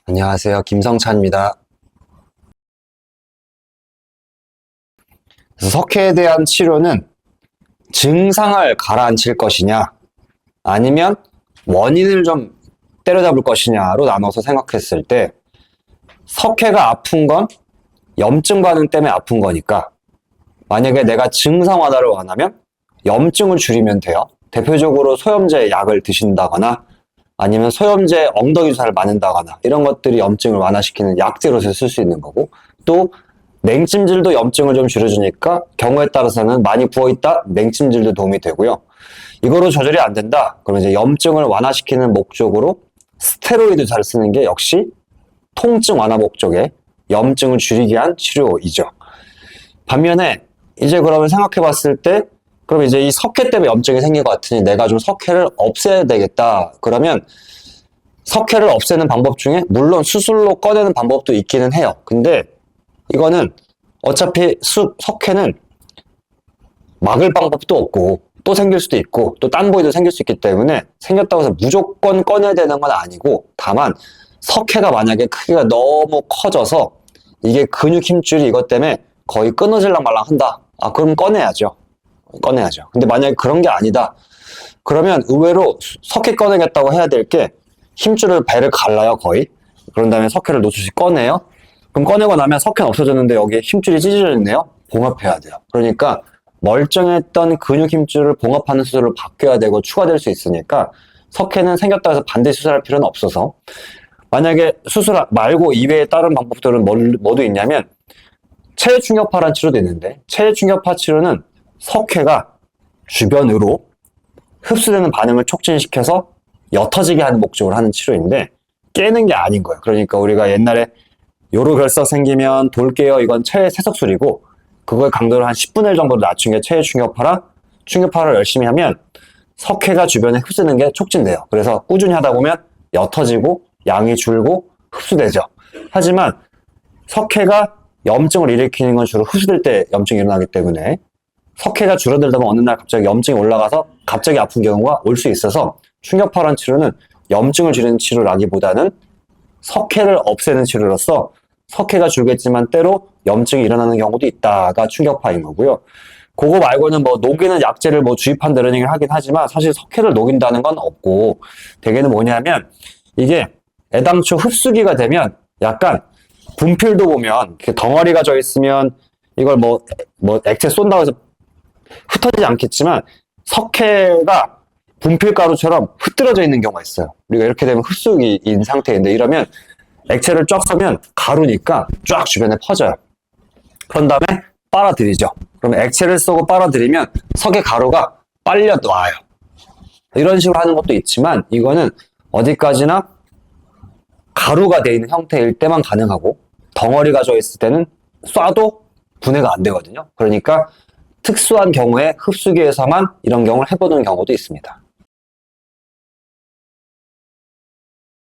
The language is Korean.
안녕하세요. 김성찬입니다. 그래서 석회에 대한 치료는 증상을 가라앉힐 것이냐, 아니면 원인을 좀 때려잡을 것이냐로 나눠서 생각했을 때, 석회가 아픈 건 염증 반응 때문에 아픈 거니까, 만약에 내가 증상 완화를 원하면 염증을 줄이면 돼요. 대표적으로 소염제 약을 드신다거나, 아니면 소염제 엉덩이 주사를 맞는다거나, 이런 것들이 염증을 완화시키는 약재로서 쓸 수 있는 거고, 또 냉찜질도 염증을 좀 줄여주니까 경우에 따라서는 많이 부어있다 냉찜질도 도움이 되고요. 이거로 조절이 안 된다 그러면 이제 염증을 완화시키는 목적으로 스테로이드 잘 쓰는 게 역시 통증 완화 목적에 염증을 줄이기 위한 치료이죠. 반면에 이제 그러면 생각해 봤을 때, 그럼 이제 이 석회 때문에 염증이 생긴 것 같으니 내가 좀 석회를 없애야 되겠다 그러면, 석회를 없애는 방법 중에 물론 수술로 꺼내는 방법도 있기는 해요. 근데 이거는 어차피 석회는 막을 방법도 없고 또 생길 수도 있고 또 딴 부위도 생길 수 있기 때문에 생겼다고 해서 무조건 꺼내야 되는 건 아니고, 다만 석회가 만약에 크기가 너무 커져서 이게 근육 힘줄이 이것 때문에 거의 끊어질랑 말랑 한다, 그럼 꺼내야죠. 근데 만약에 그런 게 아니다 그러면 의외로 석회 꺼내겠다고 해야 될 게, 힘줄을 배를 갈라요 거의. 그런 다음에 석회를 놓치시 꺼내요. 그럼 꺼내고 나면 석회는 없어졌는데 여기에 힘줄이 찢어져 있네요. 봉합해야 돼요. 그러니까 멀쩡했던 근육 힘줄을 봉합하는 수술로 바뀌어야 되고 추가될 수 있으니까, 석회는 생겼다고 해서 반드시 수술할 필요는 없어서, 만약에 수술 말고 이외에 다른 방법들은 뭐도 있냐면, 체외 충격파라는 치료도 있는데, 체외 충격파 치료는 석회가 주변으로 흡수되는 반응을 촉진시켜서 옅어지게 하는 목적으로 하는 치료인데, 깨는 게 아닌 거예요. 그러니까 우리가 옛날에 요로결석 생기면 돌게요, 이건 체외 세석술이고, 그거의 강도를 한 10분의 1 정도로 낮춘 게 체외 충격파라, 충격파를 열심히 하면 석회가 주변에 흡수되는 게 촉진돼요. 그래서 꾸준히 하다 보면 옅어지고 양이 줄고 흡수되죠. 하지만 석회가 염증을 일으키는 건 주로 흡수될 때 염증이 일어나기 때문에, 석회가 줄어들다 보면 어느 날 갑자기 염증이 올라가서 갑자기 아픈 경우가 올 수 있어서, 충격파란 치료는 염증을 줄이는 치료라기보다는 석회를 없애는 치료로서, 석회가 줄겠지만 때로 염증이 일어나는 경우도 있다가 충격파인 거고요. 그거 말고는 뭐 녹이는 약재를 뭐 주입한다 이런 얘기를 하긴 하지만, 사실 석회를 녹인다는 건 없고, 대개는 뭐냐면 이게 애당초 흡수기가 되면 약간 분필도 보면 이렇게 덩어리가 져 있으면 이걸 뭐 액체 쏜다고 해서 흩어지지 않겠지만, 석회가 분필가루처럼 흩어져 있는 경우가 있어요. 우리가 이렇게 되면 흡수기인 상태인데, 이러면 액체를 쫙 쏘면 가루니까 쫙 주변에 퍼져요. 그런 다음에 빨아들이죠. 그러면 액체를 쏘고 빨아들이면 석의 가루가 빨려 놔요. 이런 식으로 하는 것도 있지만, 이거는 어디까지나 가루가 되어 있는 형태일 때만 가능하고, 덩어리가 져 있을 때는 쏴도 분해가 안 되거든요. 그러니까 특수한 경우에 흡수기에서만 이런 경우를 해보는 경우도 있습니다.